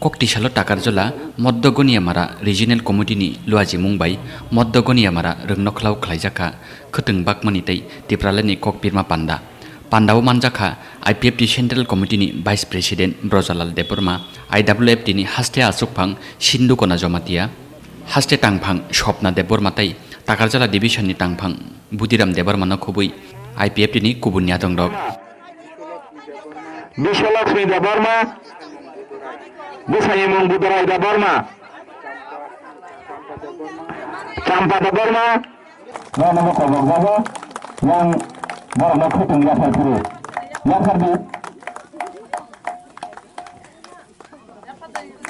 koktisalo takarjola moddogoniamara regional committee ni luaji mungbai moddogoniamara rungnokhlau khlaijaka khutung bakmani tei tipralani kokpirma panda pandao manjaka IPFT central committee ni vice president Brojalal Deborma IWFT ni haste asukphang sindu kona jomatia haste tangphang shopna Deborma tai takarjola division ni tangphang budiram Deborma no khubui IPFT ni kubunya dongrok Bishalakshmi Deborma Busayimung Budarai Deborma Champa Deborma Nama Kobok Baba yang Borno Kutung Yasar Puru yang Hardi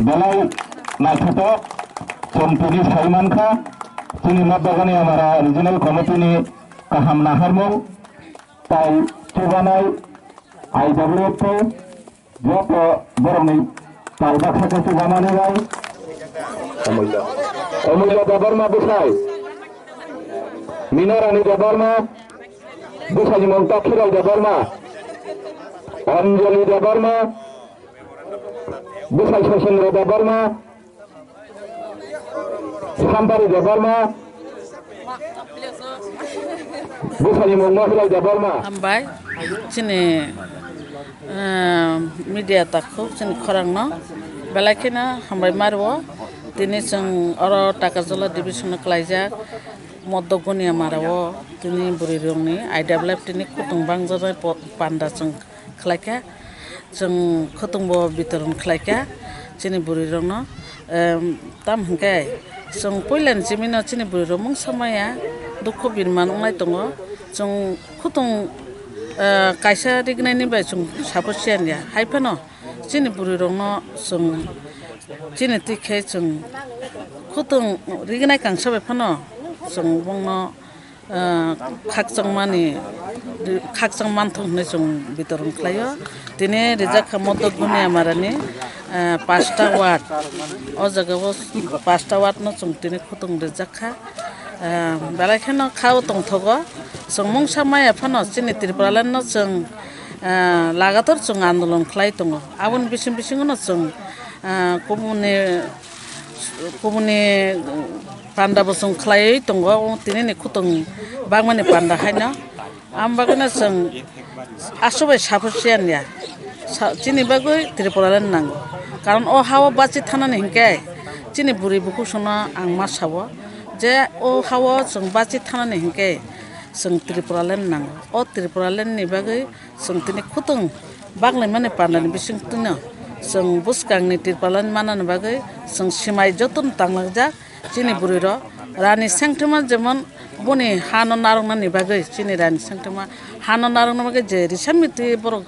Belai Naikhoto Chompuri Saiman Kha Sini Moddogoni Amara Regional Committee ni Kaham Naharmung Tai Chubanai IWFT Jopo Boroni Talbaksa Kasi Zamani Rai Omulya Deborma Busai Minarani Deborma Busai Montakirai Deborma Anjali Deborma Busai Sosendra Deborma Sampari Deborma Busai Montakirai Deborma Ambai sini media takku sini korang no belakina hambai marwo tini seng oro takarjola division kelaijak moddogoni amarawo tini burirong ni IWF tini kutung bangjara panda seng kelaika seng kutung bo bitoron kelaika sini burirong no tam hingkai seng poilan simino sini burirong mung samaya dukho birman ungai tongo seng kutung kaisa dignai ni bai sung saposian ya haipano sini burirong no sung sini tikhe sung kutung rignai kangsa bai phano sung bongno khaksang manthong ne sung bitorong khlayo tini rijak moddogoni amarani 5টা word o jagao 5টা word no sung tini kutung rijak kha belaikhano khao tongthogo sung mungsa maya phano sini Tripuralan no sung lagator sung andolon khlai tongo abon bising no sung komuni panda bo sung khlai tongo tini ni kutung bangmani panda haino ambagana sung asobai saposian ya sini bagoi Tripuralan nango karon o hawa bachi thanani hingkai sini buri buku sono ang masawo je o hawa sung bachi thanani hingkai sung Tripuralan nango o Tripuralan ni bagoi sung tini kutung baglai mane pandani bising tino sung buskang ni Tripuralan manani bagoi sung simai jotun tanglajak sini buriro rani sengtuma jemon boni hano narongna ni bagoi sini rani sengtuma hano narongna bagoi je risamiti borok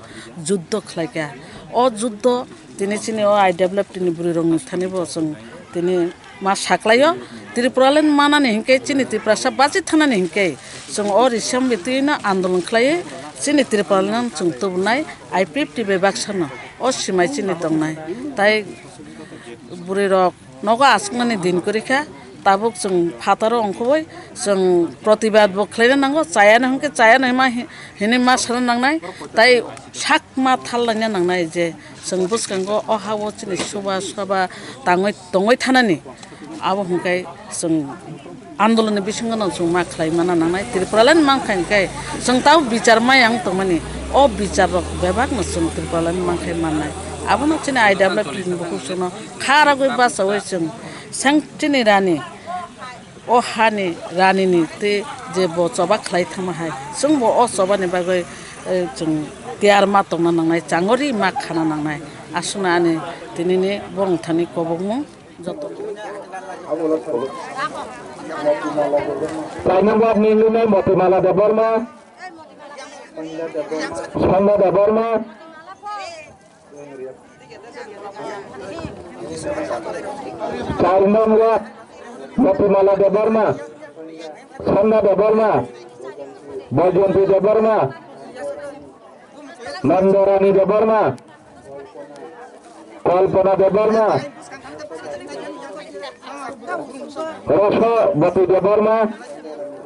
juddho khlaika o juddho tini sini o IWF tini burirong ni thani bo sung tini ma saklayo Tripuralan manani hingkai sini Tripurasa bachi thanani hingkai sung o risamiti na andolon khlaye sini Tripuralan sung tubnai IPFT bebaksano o simai sini tongnai tai burirok nogo asmani din korikha tabuk sung phataro ongkhoi sung protibad bo khlaina nango chayana hingke chayana ma hini ma sara nangnai tai sak ma thallana nangnai je sung buskango o hawo chini suba tongoi thanani abo hingkai sung andoloni bisingo no sung ma khlaimana nangnai Tripuralan mangkhai sung tau bichar mayang tongmani o bichar rok bebak no sung Tripuralan mangkhai manai abo no chini IWF ni buku sono khara goi basawai sung sangtini rani o hani rani ni te je bo choba khlai thama hai sung bo o choba ni bagoi chung tiar ma tongna nangnai changori ma khana nangnai asuna ani tini ni bong thani kobongmu joto Sainambab Nilunai Motimala Deborma Sangha Deborma Sainambab Motimala Deborma Sangha Deborma Bajanti Deborma Mandorani Deborma Kalpana Deborma Rosho Bati Deborma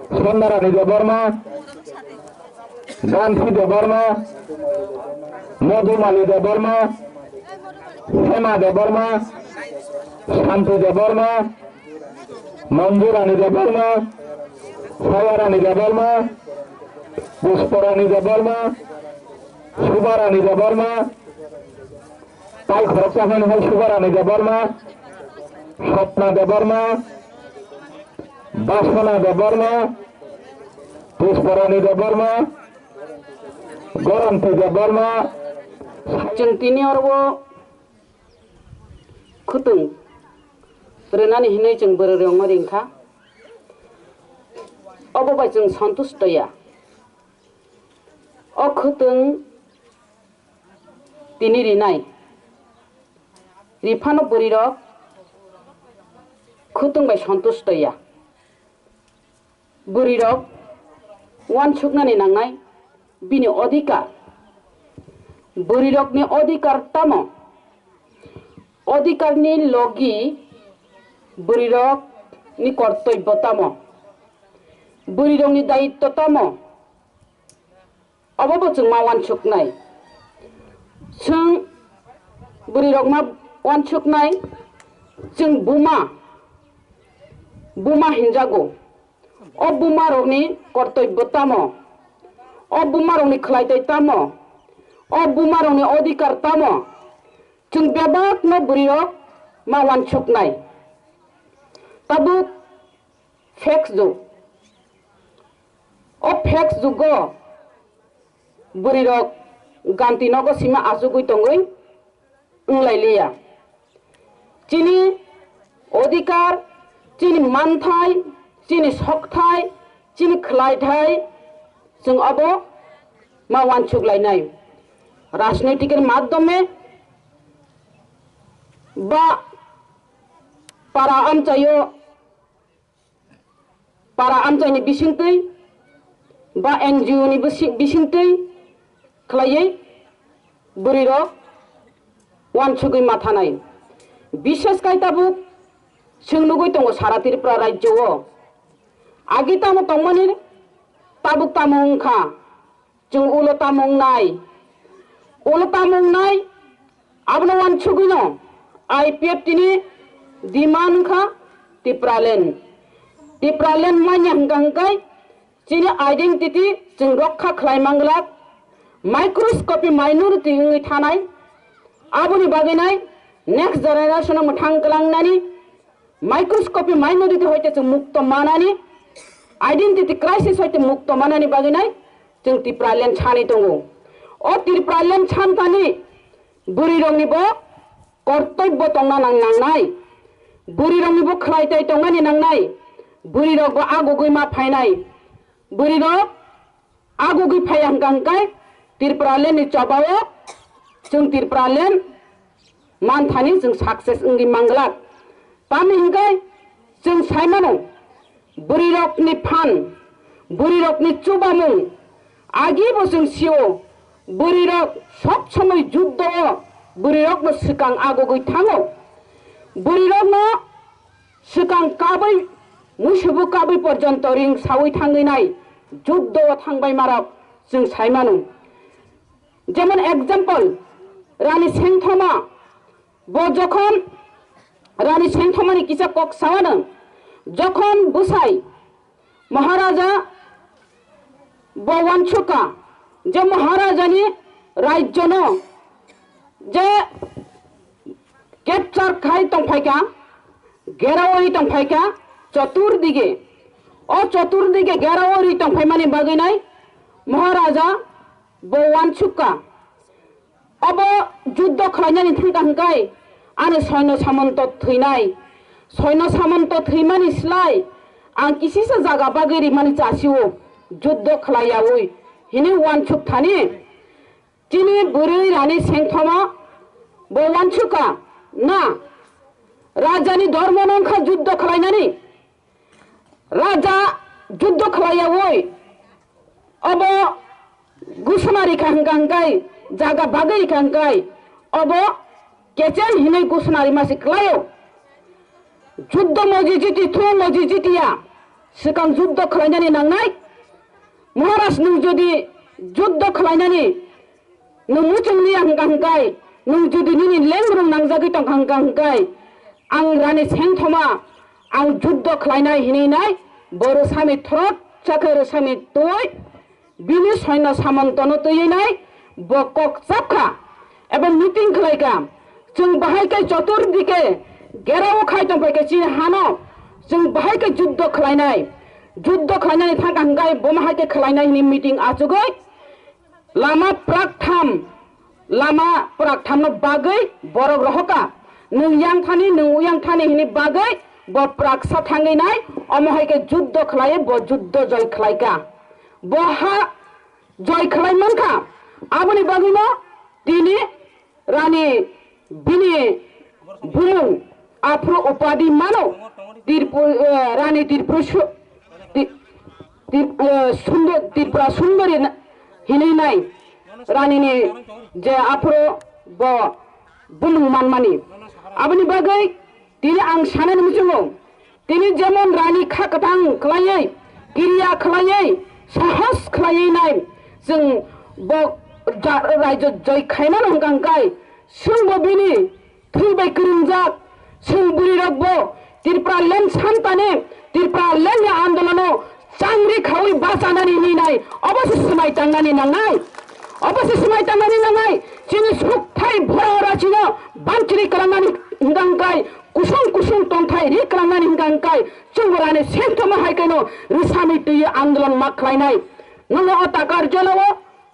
Sondarani Deborma Gansi Deborma Modumali Deborma Hema Debbarma, শান্তি দেববর্মা, মঞ্জু রানী দেববর্মা, ছায়া রানী দেববর্মা, পুষ্পরানী দেববর্মা, শুভা রানী দেববর্মা, তাই খরচা হন হয় শুভা রানী দেববর্মা, স্বপ্না দেববর্মা, বাসনা দেববর্মা, পুষ্পরানী দেববর্মা, গরন্তি দেববর্মা, जों तिनि अरबो खुतुं रोनानै हिनै जों बोरो रंग रिंखा अबबाय जों सन्तुष्टया अ खुतुं तिनि रिनाय रिफानो बोरिरक खुतुं बाय सन्तुष्टया बोरिरक वान सुकनानै नांनाय बिनि अधिकार बुरिरकनि अधिकार तमो अधिकारनि लगी बुरिरकनि कर्तव्य तमो बुरिरकनि दायित्व तमो अबाबो जों मा वानसुकनाय जों बुरिरक मा वानसुकनाय जों बुमा हिनजागौ अ बुमारकनि कर्तव्य तमो अ बुमारकनि खलायथाय तमो अ बुमारकनि अधिकार तमो जों बेबाकनो बुरिरक मा वानसुकनाय ताबु फेक्स जुग अ फेक्स जुगो बुरिरक गान्ति नगो सीमा आजुगुइ तंगुइ उंलायलिया चिनि अधिकार चिनि मानथाय चिनि सकथाय चिनि खलायथाय जों अबो मा वानसुकलायनाय राजनैतिकेर माध्यमे बा पारा आमचायनि बिसिंतै बा NGO नि बिसिंतै खलायै बुरिरक वानसुगै माथानाय विशेष कायताबु सोंनुगै दङ सारा त्रिपुरा राज्योआव आगे तामो तंमोनि ताबुक तामुंखा जों उलो तामुंनाय abno wan chugino IPF tini diman kha tipralen manya hangkai chini identity jeng rokha khlai manglak microscopy minority ngi thanai aboni baginai next generation muthang kalangnani microscopy minority hoite jeng mukto manani identity crisis hoite mukto manani baginai jeng tipralen chani tongo o tipralen chantani बुरिरंनिबो कर्तव्य तंना नांनाय बुरिरंनिबो खलायथाय तंगानि नांनाय बुरिरंबो आगुगै मा फायनाय बुरिरं आगुगै फायहांगांकाय तिरप्रालेननि चबाव जों तिरप्रालेन मानथानि जों success Ingi मांगलाक तामिंगाय जों सायमानो बुरिरंनि फान बुरिरंनि चुबामुं आगिबो जों CO बुरिरक सब समय युद्ध बुरिरक न सिकां आगुगै थाङो बुरिरक न सिकां काबै मुसुबु काबै पर्यन्त रिं सावै थाङैनाय युद्ध थांबाय माराव जों सायमानो जेमन एग्जाम्पल रानी सेंथमा ब जखन रानी सेंथमानि किसा कक सावानो जखन बुसाई महाराजा बवानसुका जे महाराजानि राज्यनो जे कैप्चर खाई तंफायका घेरावरी तंफायका चतुर्दिगे घेरावरी तंफायमानि बागैनाय महाराजा बवानसुका अब युद्ध खालायनानै थांगांगाय आरो सैन्य सामन्त थैमानि स्लाय आं किसिसो जागा बागैरि मानि जासिवो युद्ध खालायावै हिनि वानसुक थानि तिनि बुरै रानी सेंथमा बवानसुका ना राजानि धर्म नंखा युद्ध खालायनानै राजा युद्ध खालायावै अब घोषणारि खांगांगाय जागा बागै खांगाय अब केचेन हिनै घोषणारि मासि खालायो युद्ध मजिजिति थु मजिजितिया सिगां युद्ध खालायनानै नांनाय महाराज नों जुदि युद्ध खालायनानै नों मुचुंनि हंगांगाय nung judi nini lengrung nangjagi tong hangkai ang rani sengthoma ang juddho khlainai hinai boro sami throt chakar sami toy bini soina samantono toyinai bokok sapkha এবং মিটিং খালাইকা जों बाहायकै चतुर्दिके गेराव खायतों फैके चीन हानो जों बाहायकै जुद्ध खालायनाय थांगाय बमाहायके खालायनाय नि मिटिं आजुगै लामा प्रागथाम न बागै बरग रहका नों उयां थानि हिनि बागै ब प्रागसा थांगैनाय अमहायके जुद्ध खालाय ब जुद्ध जय खालायका बहा जय खालायमोनखा आबनि बागैनो दिनि रानी बिनी भूमु आफ्रो उपाधि मानो रानी त्रिपुरा सुंदरी हिनैनाय रानी ने जे आफ्रो ब बुनु मानमानी आबनि बागै दिनै आं सानैनि मुजुङो दिनै जेमन रानी खाकथां खलायै गिरिया खलायै साहस खलायैनाय जों ब रायजो जय खायमान हंगांगाय जोंबो बिनि थैबाय गोरोंजाक जों बुरिरकबो त्रिपुरा लेन्ड सानताने त्रिपुरा लेन्ड आन्दोलनाव चांग्रि खावै बाजानानै हैनाय अबसे समायतांनानै नांनाय जोंनि सुखथाय भरा जोङो बान्थिरि खालामनानै हंगांगाय कुसुं तंथाय रि खालामनानै हंगांगाय जोंबो रानि सेंथमा हायकेनो रिसामि दै आन्दोलन मा खालायनाय नङो अताकार जलाव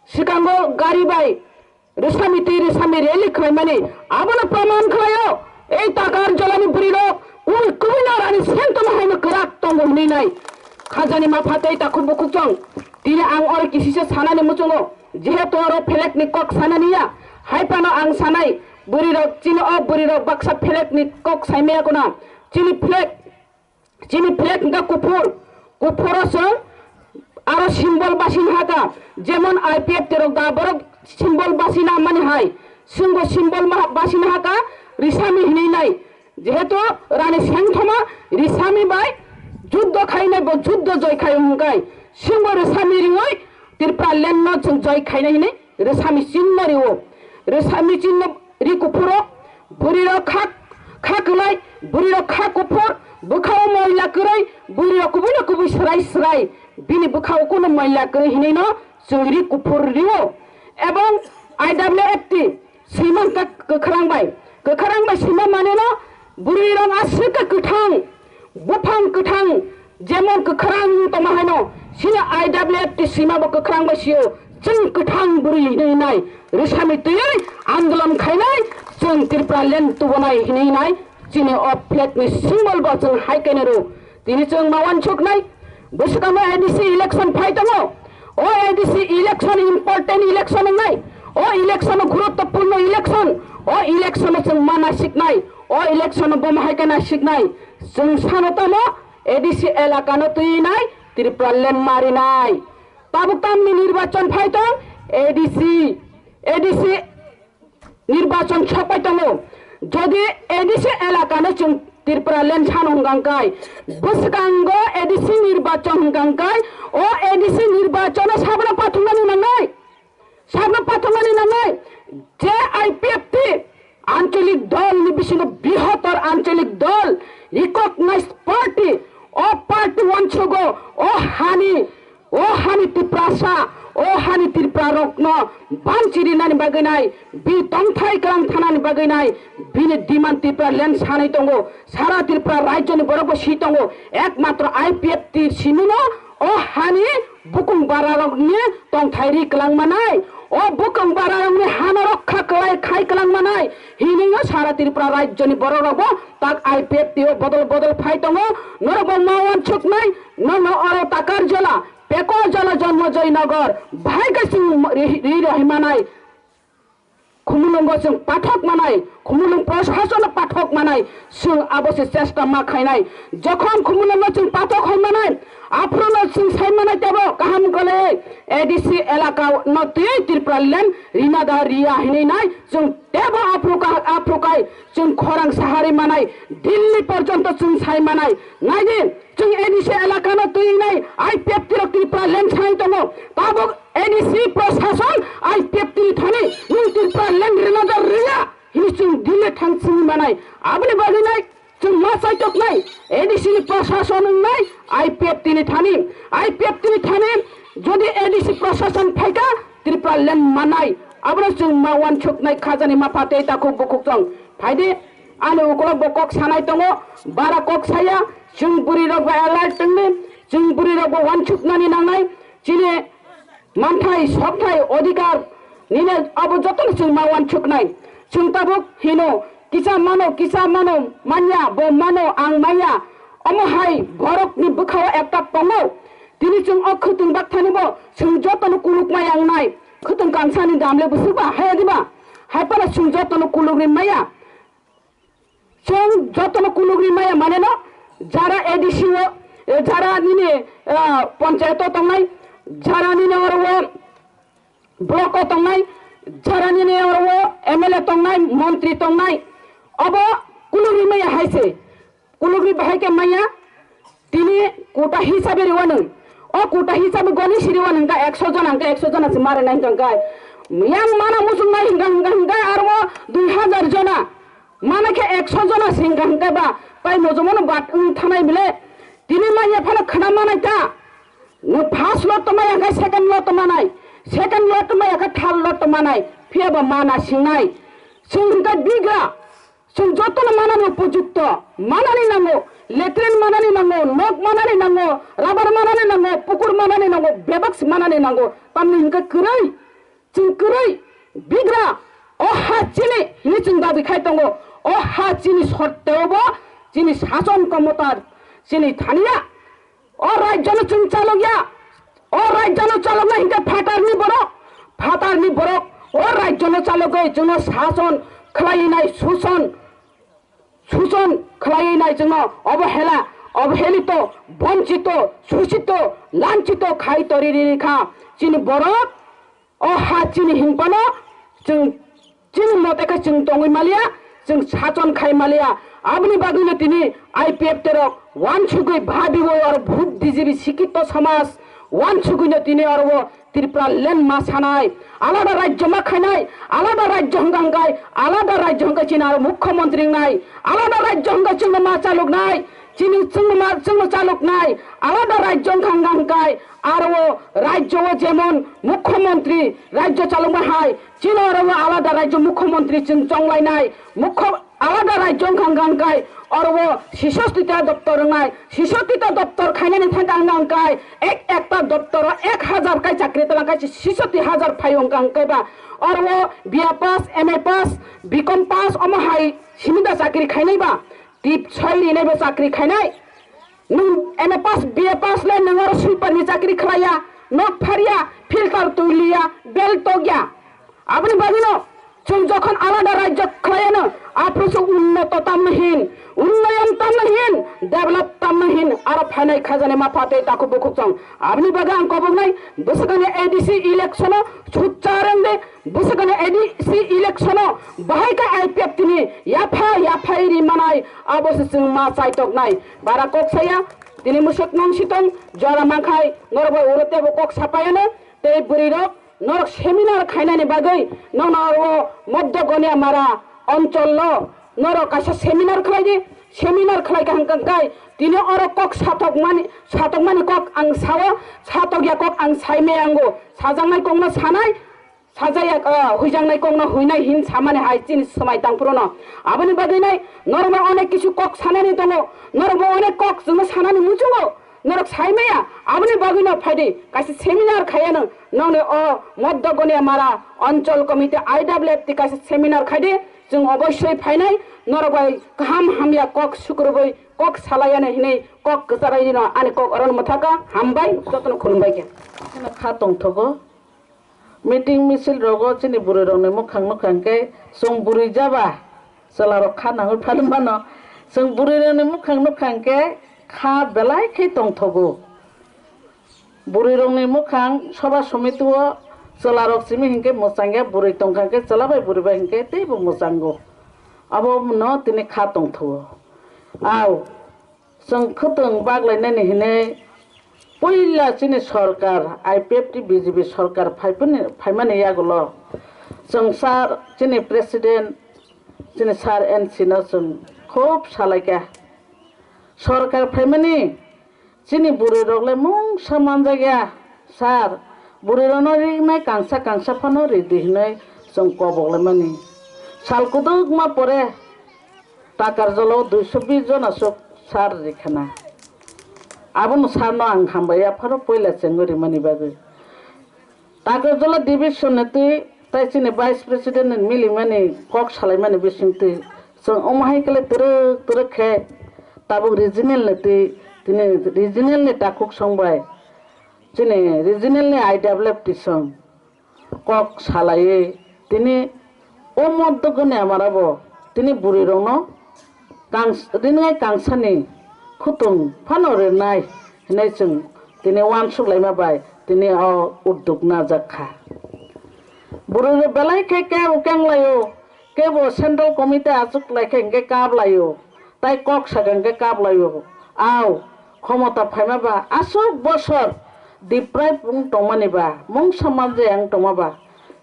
सिगाङो गारि बाय रिसामि रेली खालामनानै आबोनो प्रमाण खालायो এই টাকার জলানি বুড়িরক উই কুইনা রানি সেন্টম হাইनो गोराक दंगो हिनैनाय खाजानि माफातै ताखु बुकुचं दिनै आं अर किसिसे सानानि मुचुङो जेहेतु अर फेलेकनि कक सानानिया हाइपानो आं सानाय बुड़िरक बुड़िरक बाक्सा फेलेकनि कक साइमेयागोना चिनि फ्लेक गा कुफुरसों आरो सिम्बल बासिन हागा जेमन आईपीएफ तेरक दाबरक सिम्बल बासिना माने हाय सिंगो सिम्बल बासिन हागा रिसामि हिनैनाय जेहेतु रानी सेंथमा रिसामि बाय जुद्ध खायनाय ब जुद्ध जय खायंगाय सिंगो रिसामि रिवै त्रिपुरा लेन्ड जों जय खायनाय हिनै रिसामि चिन्ह रिवो रिसामि चिन्ह रि कुफुरो बुरिरो खाकलाय बुरिरो खा कुफुर बुखाव मैला करै बुरिरो कुबुइ स्राय बिनि बुखाव कोन मैला करै हिनैनो जों रि कुफुर रिवो एवं आईडब्ल्यूएफटी सैमान का गोखरांबाय सैमा मानोना बुरिरं आसिका गोथां जेमन गोखरां तमाहायनो सिना आईडब्ल्यूएफटी सैमाबो गोखरांबाय सियो जों गोथां बुरि हिनैनाय रिसामि दै आन्दोलन खायनाय जों त्रिपुरा लेन्ड तुबनाय हिनैनाय जिनि अ फ्लेगनि सिम्बल बा जों हायकेनेरो दिनै जों मावान सकनाय बुसकामा एडीसी इलेक्शन फाइटङो ओ एडीसी इलेक्शन इम्पोर्टेन्ट इलेक्शन नाय ओ इलेक्शन गुरुत्वपूर्ण इलेक्शन ओ इलेक्शन जों माना सिकनाय ओ इलेक्शन बमहायकेना सिकनाय जों सानोतम एडीसी एलाकानो तैनाय त्रिपुरा लेन्ड मारिनाय ताबुकतामनि निर्वाचन फाइटं एडीसी निर्वाचन छपायतङो যদি এডিসি এলাকানো जों त्रिपुरा लेन्ड सान हंगांगाय बुसकांगो एडीसी निर्वाचन हंगांगाय ओ एडीसी निर्वाचन साबना पाथंगानि नांनाय जे आईपीएफटी आंचलिक दल नि बिसिनो बृहत्तर आंचलिक दल रिकॉग्नाइज्ड पार्टी ओ पार्टी वंशगो ओ हानि त्रिपुरासा ओ हानि त्रिपुरा रत्न बानचिरि नानि बागैनाय बि तंथाय ग्राम थानानि बागैनाय बिनि डिमान्ड त्रिपुरा लेन्ड सानै दंगो सारा त्रिपुरा राज्यनि बरबो सि दंगो एकमात्र आईपीएफटी सिमिनो ओ हानि बुकुं बारारनि तंथायरि कलांमानाय ओ बुकुं बारारनि हाना रक्षा खाय कलांमानाय हिनिङो सारा त्रिपुरा राज्यनि बरबो ताक आईपीएफटी बदल फाइ दंगो नरबो मावान छुकनाय न अर ताकार जला पेको जला जन्म जयनगर भाइगसिं रहिमानाय खुमुलुंगो जों पाठक मानाय खुमुलुं प्रशासन पाठक मानाय जों अबसे चेष्टा मा खायनाय जखन खुमुलुंगो जों पाठक हमानाय आफ्रोनो जों सायमानाय देबो गाहाम गले एडीसी एलाका नते त्रिपुरा लेन्ड रिनादा रिया हिनैनाय जों देबो आफ्रुकाय जों खरां साहारि मानाय दिल्ली पर्यन्त जों सायमानाय नायदि जों एडीसी एलाका नतैनाय आईपीएफ त्रिपुरा लेन्ड साय दङ ताबो एडीसी प्रशासन आईपीएफ थाने त्रिपुरा लेन्ड रिनादा रिया दिल्ली थांसिं मानाय आबनि बागिनाय जों मा साइटक नाय एडिसि नि प्रशासन नाय आईपीएफ तिनि थानि आईपीएफ तिनि थानि যদি एडिसि प्रशासन फाइका त्रिपुरा लेन मानाय आबनो जों मावान छुकनाय खाजानि माफाते ताखौ बकुकजों फायदे आनो उकला बकक सानाय दङ बारा कक साया जों बुरि रग एलार्ट दंने जों बुरि रग वान छुकनानि नांनाय जिने मानथाय सबथाय अधिकार निने अब जतन जों मावान छुकनाय जों ताबुक हिनो किसा मानो मान्या बो मानो आं माया अमहाय भरकनि बुखाव एकटा दङ दिनै जों अखोतों बाथानिबो जों जतन कुलुक मायांनाय खोतों गांसानि दामले बुसुबा हायादिबा हायपाला जों जतन कुलुकनि माया जों जतन कुलुकनि माया मानेना जारा एडिसि जारा निने पंचायत तंनाय जारा निने अरवो ब्लक तंनाय जारा निने अरवो एमएलए तंनाय मंत्री तंनाय अब कुलुकनि माया हायसे कुलुकनि बाहायके माया तिनी कोटा हिसाबे रेवानो ओ कोटा हिसाबे गनि सिरिवान हंगा 100 जन हंगा 100 जन से मारे नाही हंगा yang mana musuh naik hingga arwa 2000 jona mana ke 100 jona sehingga hingga ba pai mojomono bat thanai bile tini maya phala khana manai ta no first lot to maya ga second lot to manai second lot to maya ga third lot to manai phia ba mana singnai sungga bigra sung jotono manani upojukto manani nango latrine मानानि नांगौ नक मानानि नांगौ rubber मानानि नांगौ पुकुर मानानि नांगौ बेबक्स मानानि नांगौ तामनि हिंका करै जों करै बिग्रा अ हाचिनि नि जों दाबि खाय दङ अ हाचिनि सत्तेवबो जिनि शासन क्षमता जिनि थानिया अ राज्यनो जों चालगिया अ राज्यनो चालगना हिंका फाटारनि बरक अ राज्यनो चालगै जोंनो शासन खालायनाय शोषण खालायनाय जोंनो अवहेलित वंचित शोषित लांछित खाय तरिरिखा जिनि बरक अ हाचिनि हिंपानो जों जिनि मतेका जों दङै मालिया जों शासन खाय मालिया आबनि बागैनो तिनि आईपीएफ तेरक वान सुगै भाबिबो आरो भूत दिजिबि शिक्षित समाज वान सुगैनो तिनि आरो त्रिपुरा लेन मा सानाय आलादा राज्य मा खायनाय आलादा राज्य हंगांगाय आलादा राज्य हंगा चिना मुख्यमंत्री नाय आलादा राज्य हंगा जों मा चालुकनाय चिनि जों चालुकनाय आलादा राज्य हंगांगाय आरो राज्य जेमन मुख्यमंत्री राज्य चालुकनाय चिना आरो आलादा राज्य मुख्यमंत्री जों जंलायनाय आलादा राज्य हंगांगाय आरो शिशुस्थिता दप्तर नाय शिशुस्थिता दप्तर खायनानै थांगांगाय एकटा दप्तर 1000 काय चाकरी तलांगाय 66000 फायंगांगाय बा आरो बिए पास एमए पास बीकॉम पास अमहाय सिमिदा चाकरी खायनाय बा टिप 6 लिनायबो चाकरी खायनाय नों एमए पास बीए पास ले नों आरो सुइपारनि चाकरी खालाया नक फारिया फिल्टार तुलिया बेल तोगिया आबनि बादिनो जों जखन आलादा राज्य खालायनो आफोरसो उन्नत तामहिन उन्नयन तामहिन डेभलप तामहिन आरो फायनाय खाजाने माफाते ताको बकुजों आबनि बागा आं कबनाय बसगाने एडीसी इलेक्शन सुचारंदे बसगाने एडीसी इलेक्शन बाहायका आईपीएफ तिनि याफायरि मानाय अबसे जों मा साइटक नाय बारा कक्साया तिनि मुसक नंसितं जरा माखाय नरबो उरतेबो कक सापायानो ते बुरिरक नरक सेमिनार खायनानि बागै ननारो मध्य गनिया मारा अंचल नरक कासे सेमिनार खालायगा हांगाय दिने अर कक सातक मानि कक आं सावो सातकिया कक आं सायमे आंगो साजांनाय ककनो सानाय साजाया हुइजांनाय ककनो हुइनाय हिन सामाने हायचिन समाय तांपुरनो आबनि बागैनाय नरबो अनेक किछु कक सानानि दङ नरबो अनेक कक जों सानानि मुजुङो नरक सायमेया आबनि बागैनो फायदे कासे सेमिनार खायानो नने मध्य गनिया मारा अंचल कमिटी आईडब्ल्यूएफ ति कासे सेमिनार खायदे जों अवश्य फायनाय नरबाय गाहाम हामिया कक सुक्रबै कक सालायानो हिनै कक गजारायनो आनि कक अरन मथाका हामबाय जतन खुलुमबाय के खा तंथगो मीटिंग मिছিল रगो चिनि बुरै रंने मुखां के जों बुरै जाबा सलारो खानांगो फालमानो जों बुरै रंने मुखां के खा बेलाय खे तंथगो बुरै रंने मुखां सभा समितिओ सलारक सिमि हिंके मोसांगे बुरै तंखांके चलाबाय बुरैबा हिंके तेबो मोसांगो अब न तिनि खा तंथगो आव जों खोतों बागलायनानै हिनै पहिला चिनि सरकार आईपीएफ टी बीजेपी सरकार फायमाने यागल जों सार चिनि प्रेसिडेंट जोंनि सार एनसिनो जों खुब सालायगा सरकार फैमानि जोंनि बुरि रगले मुं समान जायगा सार बुरि रनो रिंनाय कांसा फानो रेडि होनाय जों कबगले मानि सालकुदुक मा परे टाकार जलो 220 जन असक सार रेखाना आबुन सारनो आं हामबाय आफारो पयला चेंगरि मानि बागै टाकार जलो डिविजन नेति ताई जोंनि भाइस प्रेसिडेंट मिलि मानि कक सालाय मानि बिसिंति जों अमाहाय कले तरक खे ताबुक रिजनल नेति दिनै रिजनल नि टाकुक संबाय जोंनि रिजनल नि आई डेभलप टिसं कक सालायै दिनै ओ मध्य गने आमाराबो दिनै बुरि रंनो रिंनाय कांसानि खुतुं फानहरे नाय होननाय जों दिनै वान सुलाय माबाय दिनै उद्योग नाजाखा बुरि बेलाय के उकेंलायो केबो सेंट्रल कमिटी आजुक लायके इंगे काबलायो ताई कक सागंगे काबलायो आव क्षमता फायमाबा आसुक बसर दिप्राय पुं टमानिबा मुं समाज आं टमाबा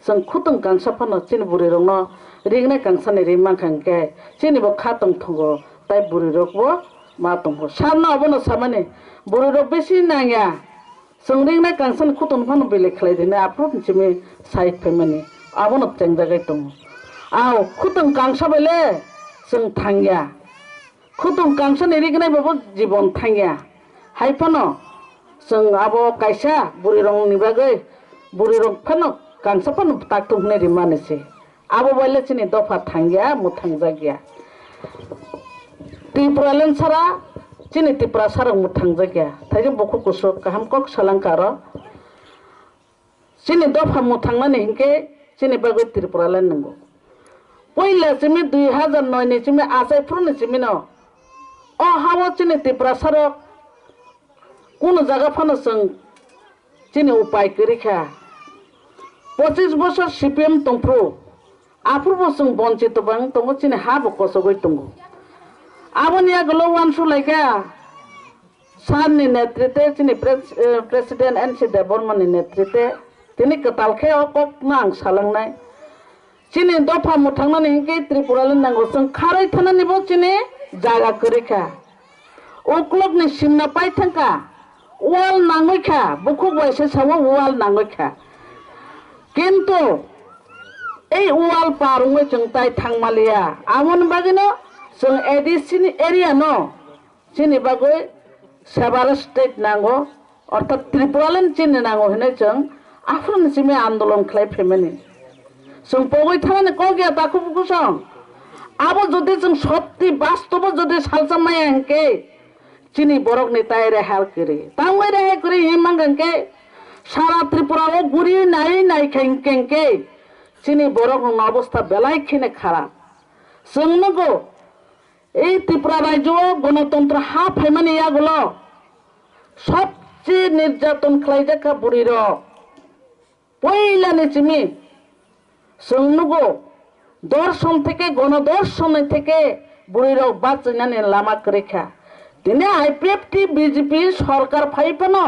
जों खुतुं कांसा फानो चिन बुरि रंनो रिंनाय कांसानि रिमांखांगे चिनिबो खातुं थंगो ताई बुरि रगबो मा दंगो सारनो अबनो सामाने बुरि रग बेसि नांया जों रिंनाय कांसानि खुतुं फानो बेले खालायदिनो आप्रुब चिमे साइड फैमानि अबनो चेंजागाय दं आव खुतुं कांसा बेले जों थांया खुतुं कांसानि रिंनाय बाबो जीवन थांया हायफानो जों आबो कायसा बुरि रंनि बागै बुरि रग फानो कांसा फानो ताकतुं होननाय रिमानोसै आबो बायले चिनि दफा थांया मुथां जागिया त्रिपुरा लेनसारा चिनि त्रिपुरा सारं मुथां जागिया थाइजों बखु कुसु गाहाम कक सालांकार चिनि दफा मुथांनानै हिंके चिनि बागै त्रिपुरा लेन नंगौ पहिला चिमि 2009 नि चिमि आसाय फ्रुनि चिमि न अ हावो चिनि त्रिपुरा सारक कुनु जागा फानो जों चिनि उपाय करिखा 25 बছর सीपीएम तंफ्रु आफुरबो जों बंचित बां तंगो चिनि हाबो कसगै तंगो आबोनि आगोलो वानसु लायका सारनि नेतृत्वे चिनि प्रेसिडेंट एनसी देवबर्मानि नेतृत्वे दिनै कतालखे कक नां सालांनाय चिनि दफा मुथांनानै हिंके त्रिपुरा नांगौ जों खारै थानानैबो चिनि जागा करिखा अक्लबनि सिमना पाइथांका वाल नांगैखा बुखु बायसे सावो वाल नांगैखा किन्तु এই ওয়াল পারুङै जों ताई थांमालिया आमन बागैनो जों एडिसिन एरिया न चिनि बागै सेबार स्टेट नांगौ अर्थात त्रिपुरालेन चिनि नांगौ होननाय जों आफुन चिमे आन्दोलन खालाय फेमेनि जों पगै थानानै कगिया ताखु बुकुसं आबो जदि जों सत्य बास्तव जदि सालसामाय हंके चिनि बरक नि ताई रेहाल करि तांगै रेहाय करि हिमांगंके सारा त्रिपुरा गुरि नाय खेंके चिनि बरक अवस्था बेलायखिने खाराप जोंनगो এই ত্রিপুরা রাজ্য গণতন্ত্র হা ফেমানি ইয়াগুলো সবচেয়ে নির্যাতন খালাইজাকা বুড়ির পয়লানি চিমি जोंनगो দর্শন থেকে গণদর্শন থেকে বুড়ির বাঁচাইনানি লামা করেখা দিনে आईपीएफटी बीजेपी सरकार फाइफानो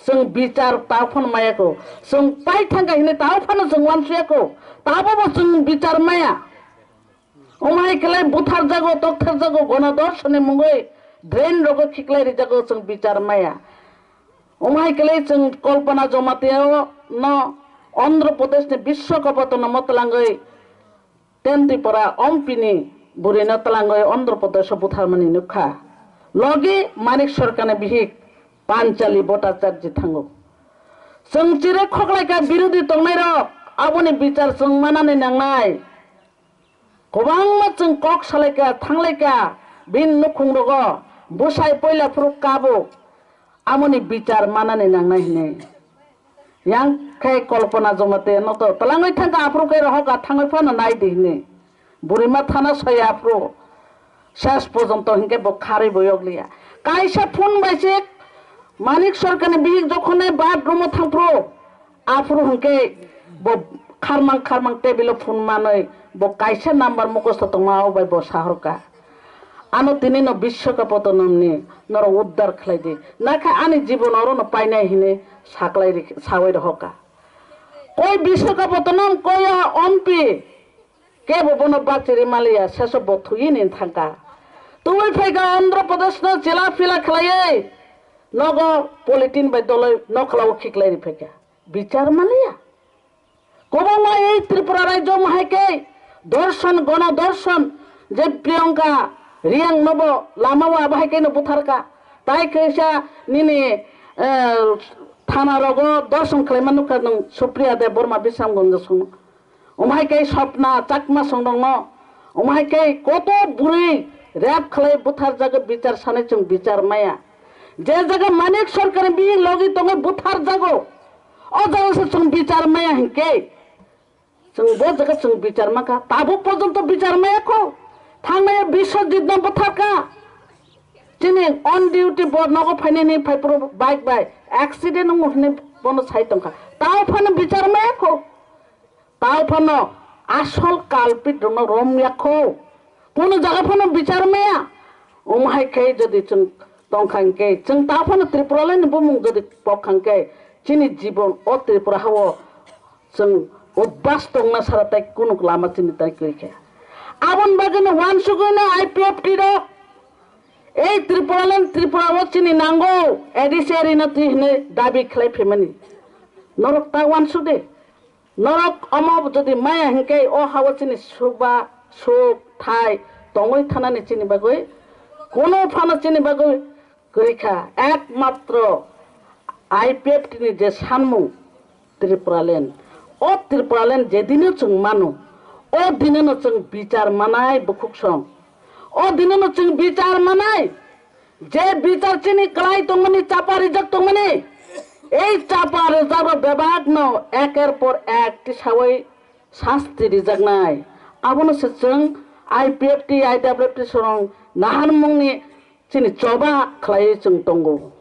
जों बिचार ताफन मायाको जों पाइ थांगा हिने ताफानो जों वानसुयाको ताबो जों बिचार माया ओमाय केलाय बुथार जागो तक्थार जागो गणदर्शननि मुङै ड्रेन रगो खिक्लाय जागो जों बिचार माया ओमाय केलाय जों कल्पना जमातियाव न आंध्र प्रदेशनि विश्वकप न मतलांगै तेन्तिपरा अम्पिनि बुरिन तलांगै आंध्र प्रदेश बुथारमानि नुखा लगे मानिक सरकारनि बिहिक पांचाली भट्टाचार्य थांगो जों चिरे खगलायका बिरोधी तंनाय र आबोनि बिचार जों मानानै नांनाय गोबां जों कक सालायका थांलायका बिन नुखुं रग बुसाय पयला फ्रुक काबो आमोनि बिचार मानानै नांनाय हिने yang kai कल्पना जमाते नत तलाङै थांगा आफ्रुकै रहगा थाङै फानो नाय दिने बुरिमा थाना सय आफ्रु शेष पर्यन्त हिंके बखारै बयगलिया कायसा फुन बायसे मानिक सरकारनि बिहिक जखने बाथरुम थांफ्रु आफ्रु हिंके ब खारमां टेबिल फुन मानै ब कायसा नाम्बार मुखस्त तंमा बाय ब साहरका आनो तिनि न विश्वकप त नमनि नर उद्धार खलाइदि नाखा आनि जीवन और न पाइनाय हिने साकलाय सावै रहका कोई विश्वकप त नम कोई MP ke bono bachiri malia seso bothui nin thangka tuwi phaiga Andhra Pradesh no jila fila khlaiye nogo politin bai doloi nokhlaw khiklai ri phaiga বিচার মালিয়া কবমা এই ত্রিপুরা রাজ্য মাহাইকে দর্শন গণদর্শন যে প্রিয়ঙ্কা রিয়াং নব লামাওয়া বাহাইকে ন বুথারকা তাই কেসা নিনি থানা রগ দর্শন খালাইমানুকা নং সুপ্রিয়া দে বর্মা বিশ্রামগঞ্জ সং ওমাহাইকে স্বপ্না চাকমা সং দङ ওমাহাইকে কত বুড়ি র‍্যাপ খালাই বুথার জায়গা বিচার সানে जों বিচার মায়া যে জায়গা মানিক সরকার বি লগি দङ বুথার জাগো o jaga se chung bicar maya hinke chung bo jaga chung bicar maka tabu porjonto bicar maya ko thangnaya biswajit na bothaka chini on duty board nogo phaine ni phaipro bike by accident ng hne bono sai tongka tao phane bicar maya ko tao phano asol kalpit no romya ko kono jaga phano bicar maya omhai kai jodi chung tongkhangke chung tao phano tripura ni bomung jodi pokhangke chini jibon o tripura hawo जों अभ्यास दंना साराताय कुनु लामा चिनि ताय कइखे आबन बागने वान Suguna IPFT रो ए त्रिपुरा व चिनि नांगो एडिसरी न तिहने दाबी खलाय फेमनि नरक ता वान सुदे नरक अमब जदि माया हंके ओ हाव चिनि सुबा सुक थाय तंगै थानानि चिनि बागै कोनो फाना चिनि बागै कइखा एकमात्र आईपीएफटी नि जे सानमु त्रिपुरालेण्ड o Tripuraland jedino chung manu o dinano chung bicar manai bukuk song o dinano chung bicar manai je bicar chini kalai tongmani chapa rijak tongmani ei chapa rijak bebag no eker por ek ti sawai shasti rijak nai abono se chung IPFT IWFT sorong nahan mungni chini choba khlai chung tongo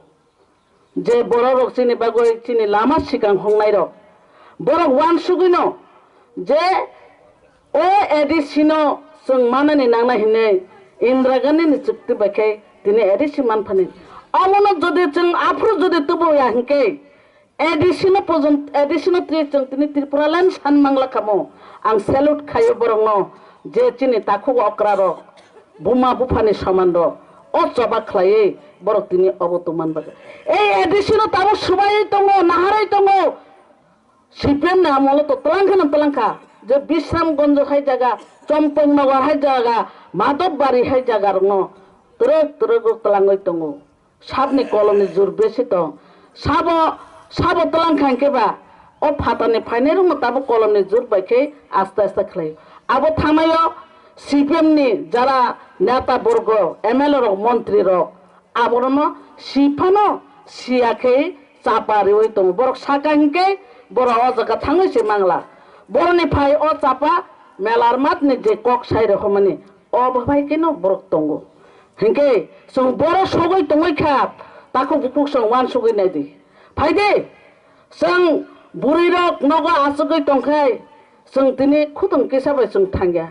je borok chini bagoi chini lama sikang hongnai rok borok wan sugino je o edisino sung manani nangna hine Indira Gandhi ni chukti bakai tini edisi manphani amono jodi chung afro jodi tubo ya hinke edisino pojont edisino tri chung tini Tripuraland san mangla kamo ang salute khayo borok no je chini takhu okraro buma bufani samando o choba khlai borok tini obotuman baga ei edisino tabo subai tongo naharai tongo CPM na amolo to telangka je Bisramganj hai jaga Champangnagar hai jaga Madhobari hai jaga rno teruk telangoi tongo sabni koloni jur besi to sabo telangka ke ba o phatani phaine rmo tabo koloni jur baike aste khlai abo thamayo CPM ni jara neta borgo MLA ro mantri ro aborno sifano siake chapari oi tongo borok sakangke boro o jaga thangoi se mangla boroni phai o chapa melar mat ni je kok sai ro homani o bhai keno borok tongo hinke song boro sogoi tongoi khap tako bukuk song wan sogoi nai di phai de song buri rok nogo asogoi tongkhai song tini khutong kisa bai song thangya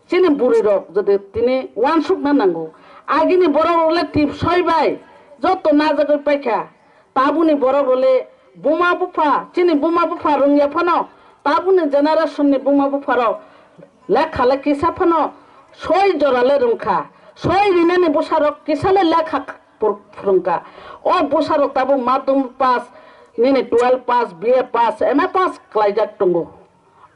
chini buri rok jodi tini wan suk na nango agini boro le tip soi bai joto na jagoi paikha tabuni boro role buma bufa chini buma bufa rungya phano tabuni generation ni buma bufa ro lekha le kisa phano soi jorale rungkha soi rinani busarok kisale lekha purungka o busarok tabu madum pass nini 12 pass BA pass MA pass klaijak tongo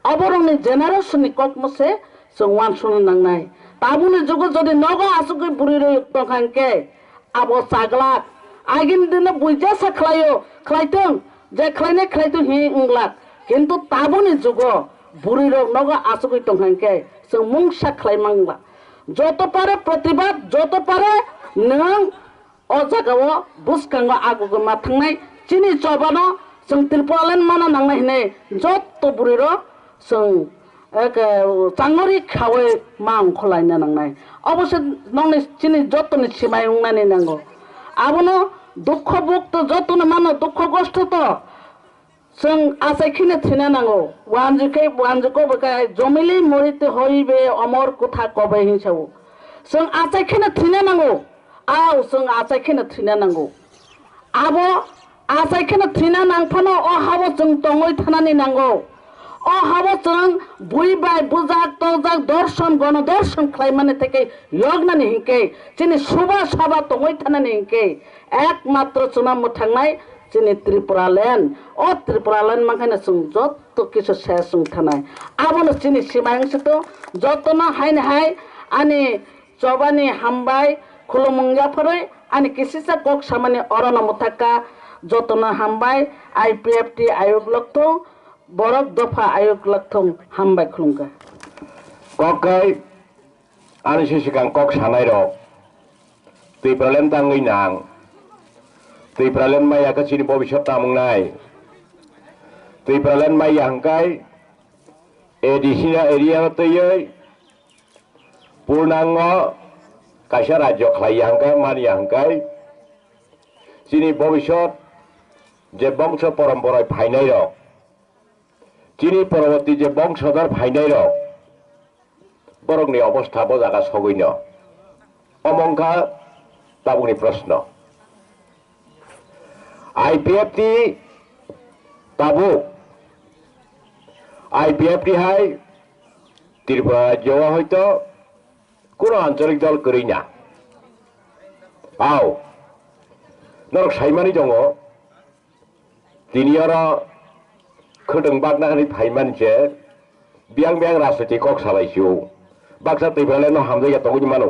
aboroni generation ni kokmose songwan sunu nangnai tabuni jogo jodi nogo asugoi buriro tongkhangke abo sagla agin dina buija sakhlayo khlaitong je khlaine khlaitu hi ungla kintu tabuni jogo buriro nogo asugoi tongkhangke song mungsa khlaimangla joto pare pratibad joto pare nang o jagao buskango agugo mathangnai chini chobano song Tripuraland mana nangnai hine joto buriro song ek changori khawai mang kholaina nangnai obose nongni chini joto ni simai ungnani nango abono dukho bukto joto na mano dukho gosto to जों आसायखिने थिना नांगौ वानजुको बकाय जमिली मरिते होइबे अमर कुथा कबे हिंसाव जों आसायखिने थिना नांगौ आव जों आसायखिने थिना नांगौ आबो आसायखिने थिना नांफानो अ हाबो जों तंगै थानानै नांगौ অহাবচন বুইবাই বুজাক তজাক দর্শন গণদর্শন খাইমানে থেকে ইয়গনানি হিংকে চিনি সুবা সভা তঙ্গই থানানি হিংকে একমাত্র চুনামো থাংনাই চিনি ত্রিপুরাল্যান্ড ও ত্রিপুরাল্যান্ড মাখানে সুং যত কিছু শেষ সুং থানায় আবনো চিনি সীমাংশ তো যত না হাইন হাই আনি চবানি হামবাই খুলুমুঙ্গা ফরে আনি কিসিসা কক সামানি অরণ মুথাকা যত না হামবাই IPFT আয়োগ লক্ষ্য বরক দফা আয়োগ লক্ষ্য হামবাই খুলুমকা ককাই আনি সিসিকাং কক সানাই রক ত্রিপুরাল্যান্ড তাঙ্গই নাং ত্রিপুরাল্যান্ড মাইয়া চিনি ভবিষ্যৎ তামুংনাই ত্রিপুরাল্যান্ড মাইয়া হাংকাই এরিয়া তৈয় পূর্ণাঙ্গ কাইসা রাজ্য খাইয়া হাংকাই মানিয়া হাংকাই চিনি ভবিষ্যৎ যে বংশ পরম্পরায় ফাইনাই রক চিনি পরবর্তী যে বংশধর ফাইনাই রক বরংনি অবস্থা বজাগা সগৈন অমংকা তাবুনি প্রশ্ন IPFT তাবু IPFT হাই ত্রিপুরা রাজ্য হয়তো কোনো আঞ্চলিক দল করি না আও নরক সাইমানি দङ তিনি আর खोदों बागनाहारि फाइमानसे बियां बियां राजनीति कक सालायसिउ बाक्सा त्रिपुराल्यान्ड हामजायगा तंगुनि मानो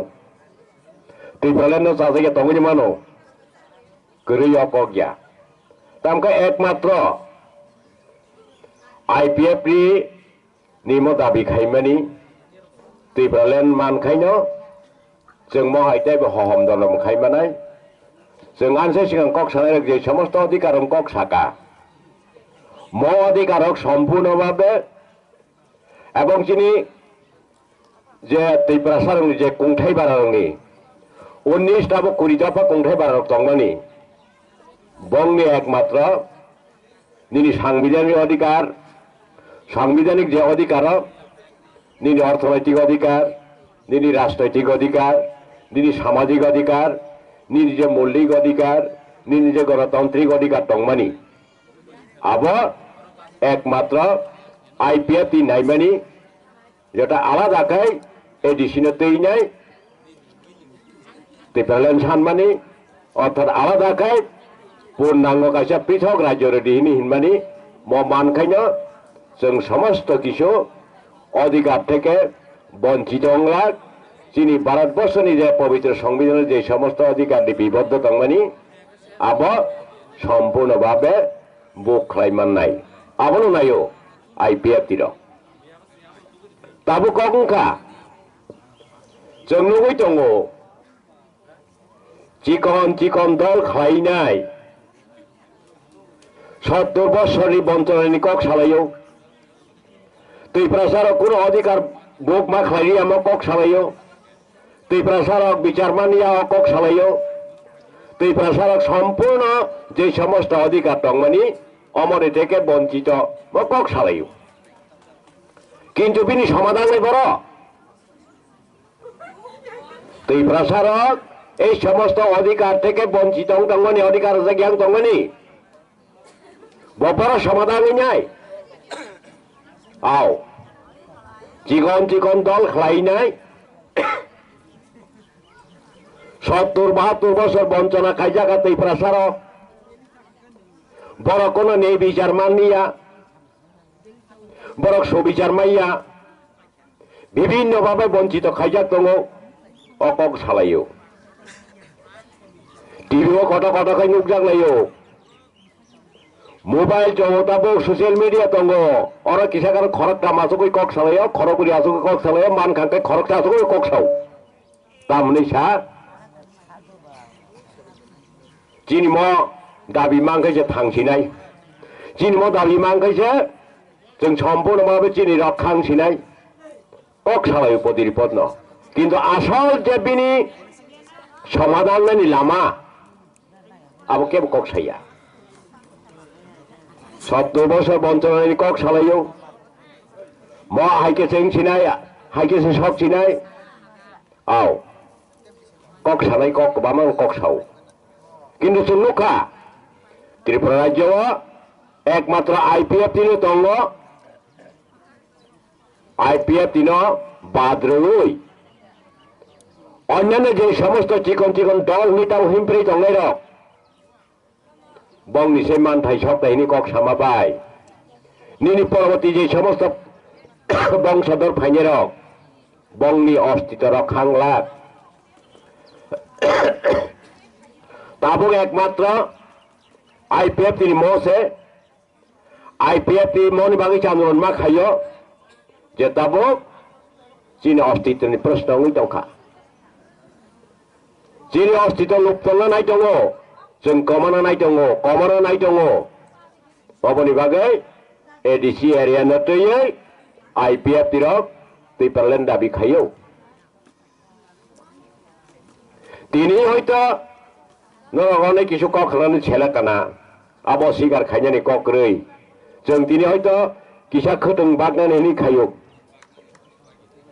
त्रिपुराल्यान्ड जाजायगा तंगुनि मानो गरैया कगया तामका एकमात्र IPFT निमो दाबि खाइमानि त्रिपुराल्यान्ड मानखायनो जों महायताय हहम दलम खाइमानाय जों आनसे सिगां कक सानाय जे समस्त अधिकारम कक साका म अधिकारक सम्पूर्णभावे এবং যিনি যে ত্রিপুরা সারংনি যে কুংঠাই বারারংনি 19টা 20 দফা কুংঠাই বারারক তংমানি বংনি একমাত্র নিনি সাংবিধানিক অধিকার সাংবিধানিক যে অধিকার নিনি অর্থনৈতিক অধিকার নিনি রাজনৈতিক অধিকার নিনি সামাজিক অধিকার নিনি যে মৌলিক অধিকার নিনি যে গণতান্ত্রিক অধিকার তংমানি আবার একমাত্র IPFT নাইমানি যেটা আলাদাকাই এডিশনতেই নাই ত্রিপুরাল্যান্ড সানমানি অর্থাৎ আলাদাকাই পূর্ণাঙ্গ কাইসা পৃথক রাজ্যের দিহিনি হিনমানি মানখাইনো जों সমস্ত কিছু অধিকার থেকে বঞ্চিত হংলাক যিনি ভারতবর্ষনি যে পবিত্র সংবিধানের যে সমস্ত অধিকার বিবদ্ধ তংমানি আব সম্পূর্ণভাবে বুক খাইমান নাই আবনো নাইও IPFT র তাবু কংখা जों नुबाय दङ চিকন দল খাইনাই 70 বছরনি বঞ্চনানি কক সালাইও ত্রিপুরা সারক কোনো অধিকার বুক মা খাইরি আমা কক সালাইও ত্রিপুরা সারক বিচারমানিয়া কক সালাইও ত্রিপুরা সারক সম্পূর্ণ যে সমস্ত অধিকার দংমানি অমরে থেকে বঞ্চিত কক সালাইও কিন্তু বিনি সমাধান নাই বড় ত্রিপুরা সারক এই সমস্ত অধিকার থেকে বঞ্চিত দংমানি অধিকার আছে জ্ঞান দংমানি বপর সমাধান নাই আও চিকন দল খাই নাই 70-72 বছর বঞ্চনা খাইজাকা ত্রিপুরা সারক বড় কোনো নেই বিচার মানিয়া বড় সুবিচার মাইয়া বিভিন্নভাবে বঞ্চিত খাইজাক দङ অকক সালাইও টিভিও কত খাই নুকজাগলাইও মোবাইল জমতাবো সোশ্যাল মিডিয়া দङ অর কিসাকার খরকটা মাসুকই কক সালাইও খরকুরি আসুক কক সালাইও মান খানকে খরকটা আসুকই কক সাও তামনি সা চিনি ম দাবি মাंगैसे थांसिनाय चिनि म दाबि मांगैसे जों सम्पूर्णभावे चिनि रक्षांसिनाय কক सालायो पदिरिपद न किन्तु आसल जे बिनि समाधाननि लामा अब केब কক साया 70 বছর বঞ্চনানি কক সালাयो म हाइके सेंसिनाय हाइके से सकसिनाय आव কক सालाय কক बामा কক साव किन्तु सुनुखा ত্রিপুরা রাজ্য একমাত্র IPFT দङ IPF তিন বাদ রই অন্যান্য যে সমস্ত চিকন চিকন দল নিতাম হিমপ্রি দংনাই রক বংনি সে মানথাই সপ্তাহিনী কক সামাবাই নিনি পরবর্তী যে সমস্ত বংশধর ফাইনে রক বংনি অস্তিত্ব রক্ষাং লাগ তাবুক একমাত্র IPF তিনি মসে IPF তি মনি বাকি আন্দোলন মা খাইयो যে তাবুক চীন অস্তিত্বনি প্রশ্ন হই দंखा चीनी अस्तित्व लुप्तना नाय दङ जों कमाना नाय दङ कमाना नाय दङ अबनि बागै एडिसि एरिया नतयै IPF तिरक तिपारलेन दाबि खायो তিনি হয়তো নরগনে কিছু কখলানো ছেলে কানা আবো সিগার খাইনানি ককরই जों তিনি হয়তো কিসা খতং বাগনানি খাইও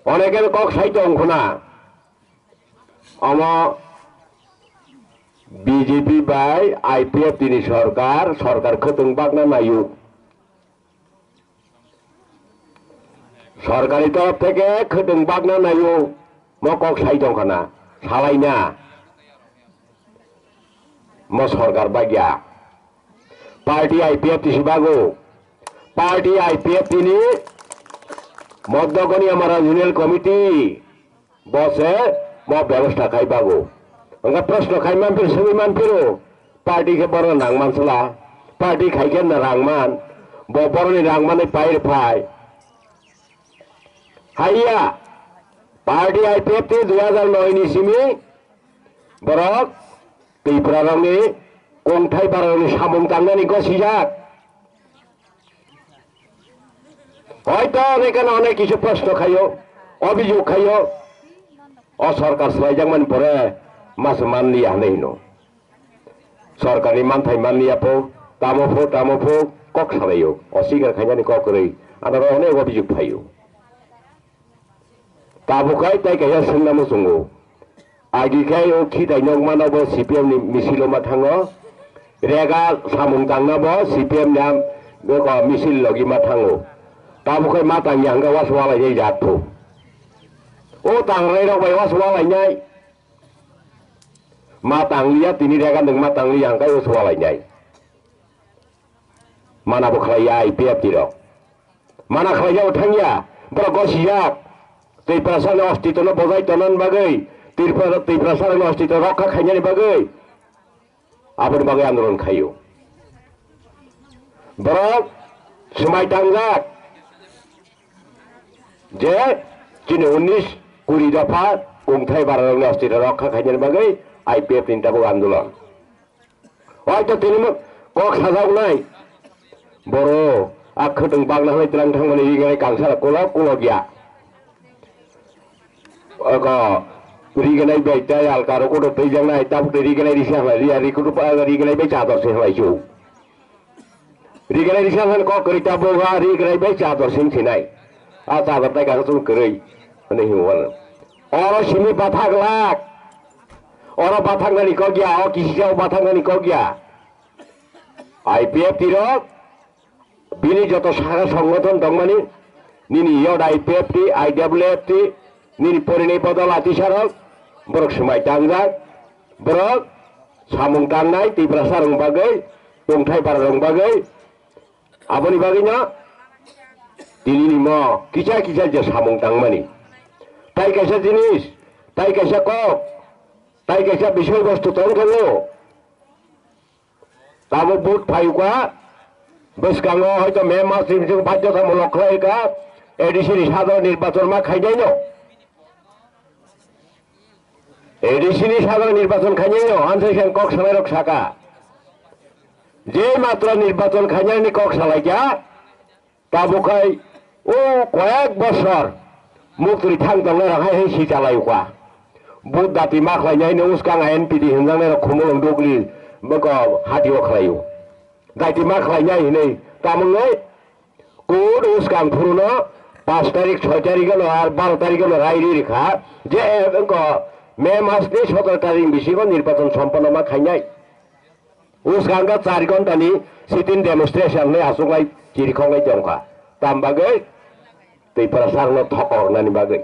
অনেকের কক সাইতো অংখনা আমা বিজেপি বাই IPF তিনি সরকার সরকার খতং বাগনা নাইও সরকারি তরফ থেকে খতং বাগনা নাইও মকক সাইতো অংখনা সালাইনা म सरकार बाग्या पार्टी IPF तिसी बागो पार्टी IPF तिनी मध्यगनी हमारा यूनियन कमिटी बसे म व्यवस्था खाई बागो अंगा प्रश्न खाई मान फिर सभी मान फिरो पार्टी के बरो नांग मानसला पार्टी खाई के न रांगमान बरनि रांगमाने पाइर फाय हाइया पार्टी IPF ती 2009 नि सिमी बरक दैफ्रारावनि गंथाय बारावनि सामुं दांनानै गसिजाक হয়তো এখানে অনেক কিছু প্রশ্ন খাইও অভিযোগ খাইও অসরকার সাইজাক মান পরে মাস মানলি আনেইনো সরকারি মানথাই মানলি আপো তামফো কক সারাইও অস্বীকার খাইনানি কক করেই আনারা অনেক অভিযোগ খাইও তাবুকাই তাই কাইয়া সোंनामो जोंगो आगिखाय ओ खिदाइनों मानाबो CPM नि मिसिलो मा थाङो रेगा सामुं दांनाबो CPM नाम बेको मिसिल लगी मा थाङो ताबुखाय मा तांनि हांगा वासवालाय जाय जाथो ओ तांराय रावबाय वासवालायनाय मा तांलिया तिनि रेगा नों मा तांलि हांगा वासवालायनाय मानाबो खालाया IPF तिरो माना खालाया थांया ब्र गसियाक दै प्रसाद अस्तित्व बजाय तनन बागै दैफ्रासारनि अस्तित्व रक्षा खायनायनि बागै आबाद बागै आन्दोलन खायो बरक समाय दांजाक जे दिनै 19 दफा गंथाय बारावनि अस्तित्व रक्षा खायनायनि बागै IPF नि दाबो आन्दोलन हयतो तिनि कक साजावनाय बर' आखोदों बांना होनाय द्रां थांमानि रिगाय गांसारा कोला गैया रिगनाय बायताय आलकारो को तो तैजंनाय ताब रिगनाय रिसा हलाय रिकुटु रिगनाय बाय चादर से हलायजो रिगनाय रिसा हन को करिता बोगा रिगनाय बाय चादर सिं थिनाय आ चादर ताय गासो करै ने हिवन और सिमी बाथागलाक और बाथांगानि को गया और किसियाव बाथांगानि को गया IPF तिरक बिनि जत सारा संगठन दंमानि निनि यड IPF टी IWF टी निनि परिणय बदल आतिसारक बरक समाय दांजाक बरक सामुं दांनाय दैफ्रासारं बागै गंथाय बारारं बागै आबनि बागैना दिनिनि म किसा जे सामुं दांमानि ताई कैसा जिनिस ताई कैसा कक ताई कैसा विषय वस्तु तंगो ताबो बुट फायुका बसगाङाव हयतो मे मासनिजों बाध्यतामूलक खालायगा एडिसिनि साधारण निर्वाचन मा खायनायनो एडिसिनि साधारण निर्वाचन खायनायनो आनसायखां कक सालायरक साका जे मात्र निर्वाचन खायनायनि कक सालायगा ताबुखाय ओ कयेक बছর मुक्ति थांदोंनो राहाय सि चालायुका बुट दाति मा खायनाय नौसगां NPD हिनजांनाय खुमुलुं दुगलि बको हातिव खालायो दाति मा खायनाय नै तामुङै कोड उसगां फुरुनो 5 तारिख 6 तारिख और 12 तारिख रायरि रेखा जे बको मे मासनि 17 तारिख बिसिको निर्वाचन सम्पन्नमा खायनाय उसगांगा 4 घन्टानि सिटिन डेमोन्स्ट्रेशन नै आसुङाय चिरिखङै दंखा तामबागै tei prasarno thok ornani bagai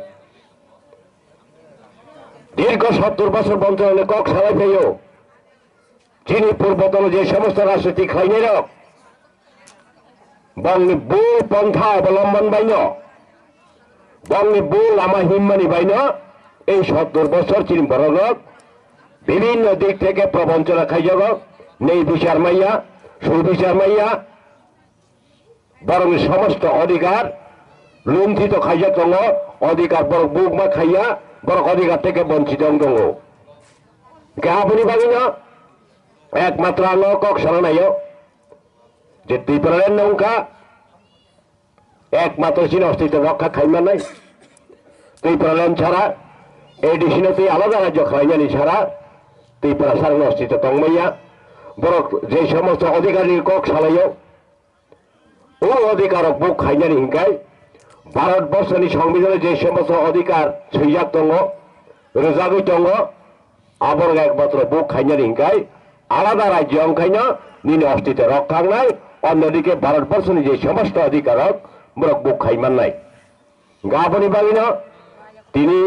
দীর্ঘ 70 বছর বঞ্চনার কক সালাই পেয়েও যিনি পূর্বতন যে সমস্ত রাজনৈতিক খাইনেরা বংনি বুল পন্থা অবলম্বন বাইন বংনি বুল লামা হিম্মানি বাইন এই 70 বছর চিনি বড় বিভিন্ন দিক থেকে প্রবঞ্চনা খাইজাগ নেই বিচার মাইয়া সুবিচার মাইয়া বরং সমস্ত অধিকার লুণ্ঠিত খাইজা দङ অধিকার বড় বুকমা খাইয়া বড় অধিকার থেকে বঞ্চিত দङ আপনি বাগিন একমাত্র আলো কক সারানাই যে ত্রিপুরার নৌকা একমাত্র চীন অস্তিত্ব রক্ষা খাইমা নাই ত্রিপুরাল্যান্ড ছাড়া এডিশনে তুই আলাদা রাজ্য খাইজানি ছাড়া ত্রিপুরা সারানো অস্তিত্ব দংমাইয়া বড় যে সমস্ত অধিকারী কক সালাইও ও অধিকার বুক খাইজানি হিংকায় ভারতবর্ষনি সংবিধানে যে সমস্ত অধিকার ছুইজাক দङ রোজাগুই দङ আবার একমাত্র বুক খাইজানি হিংকায় আলাদা রাজ্য অঙ্কাইনা নিনি অস্তিত্ব রক্ষা নাই অন্যদিকে ভারতবর্ষনি যে সমস্ত অধিকার বরক বুক খাইমান নাই গাবনি বাগিনা তিনি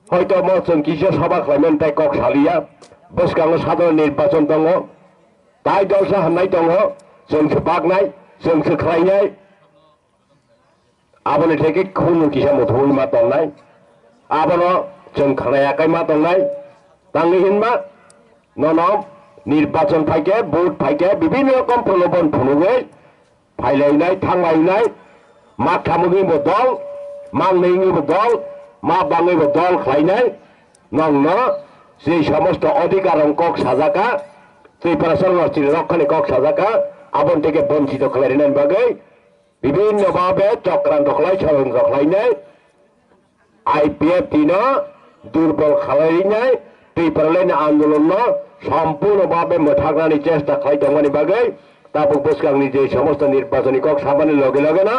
হয়তো মচন কিসের সভা খাইমেন তাই কক সালিয়া বসকাঙ্গ সাধারণ নির্বাচন দङ তাই দলসা হান্নাই দङ जोंसो बागनाय जोंसो खालायनाय आबोनो থেকে খুন কিসা মধুই মা দंनाय आबोनो जों खानायाखै मा दंनाय तांनि हिनबा ननम নির্বাচন ফাইকে ভোট ফাইকে বিভিন্ন রকম প্রলোভন ফুনুগে ফাইলাইনাই থাংলাইনাই মা খামুগিবো দল মাংনैनिबो দল মা বাংনিबो দল খাইনাই নংন যে সমস্ত অধিকার কক সাজাকা ত্রিপুরা সরকার রক্ষণে কক সাজাকা আবন থেকে বঞ্চিত খালাইনাই বাগে বিভিন্নভাবে চক্রান্ত খালাই ষড়যন্ত্র খালাইনাই আইপিএফ দিন দুর্বল খালাইনাই ত্রিপুরাল্যান্ড আন্দোলন সম্পূর্ণভাবে মোথাগানি চেষ্টা খাইতামানি বাগে তাবুক বসকাংনি যে সমস্ত নির্বাচনী কক সামানি লগে লগে না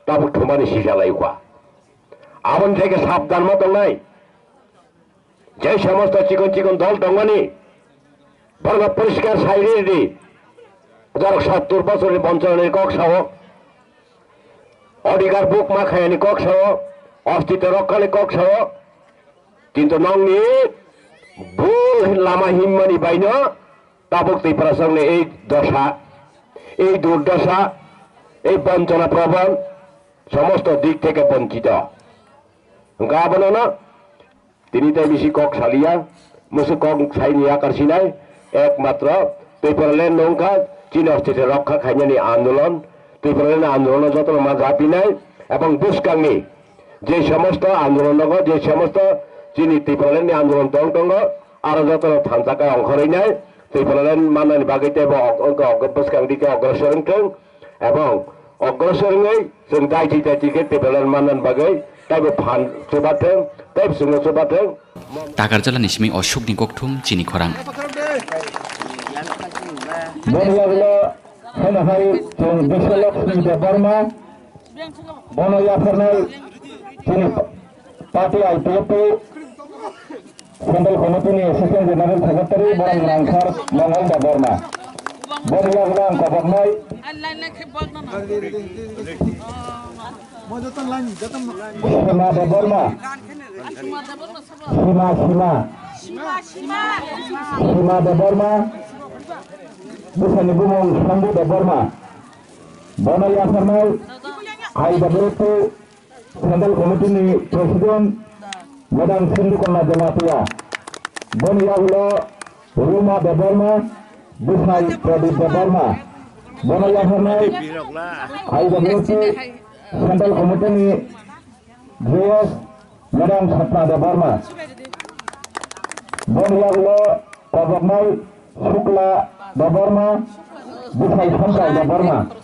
তাবুক ঠুমানি সিসালাই হওয়া আমন থেকে সাবধান মতো নাই যে সমস্ত চিকন চিকন দল দংমানি বড় পরিষ্কার সাইরে দি যারা 70 বছরের বঞ্চনার কক সহ অধিকার বুক মাখায়ানি কক সহ অস্তিত্ব রক্ষানি কক সহ কিন্তু নংনি ভুল লামা হিম্মানি বাইন তাবুক ত্রিপুরা সঙ্গে এই দশা এই দুর্দশা এই বঞ্চনা প্রবণ সমস্ত দিক থেকে বঞ্চিত গাবনো না তিনি তাই বেশি কক সালিয়া মুসু কক সাইনি আকারছিনাই একমাত্র ত্রিপুরাল্যান্ড নৌকা চীন অস্তিত্ব রক্ষা খাইনানি আন্দোলন ত্রিপুরাল্যান্ড আন্দোলন যত মা জাপিনাই এবং বুসকাংনি যে সমস্ত আন্দোলন যে সমস্ত চীনি ত্রিপুরাল্যান্ড আন্দোলন দং দङ आरो যত थांजाका अंखरैनाय ত্রিপুরাল্যান্ড माननानै बागैते बुसकांदिके अग्रसरंथों এবং अग्रसरङै जों दायथि दायथिके ত্রিপুরাল্যান্ড माननानै बागै ताइबो फान सोबाथों ताइब जोङो सोबाथों टाकारजाला निसमी अशोकनि गकथुम चिनि खरां বনয়াগুলো হেনহাই जों বিশ্বলক্ষ্মী দেববর্মা বনয়াফরনাই তিনি পার্টি আইপিএফ सेंट्रल कमिटिनि एसिस्टेंट जेनेरेल सेक्रेटारि बरं रांखार मंगल देबबर्मा बनियागुला अंकबरनाय सीमा देबबर्मा सीमा देबबर्मा बुसानि बुमुं संगु देबबर्मा बनयाफरनाय आईडब्लिउपि सेंट्रल कमिटिनि president Madam Sindikona Jamatia Boniyagulo Ruma Deborma Busnai Pradip Deborma Bonayahanai IWC Central Committee JS Madam Satna Deborma Boniyagulo Kabaknai Shukla Deborma Busnai Sankar Deborma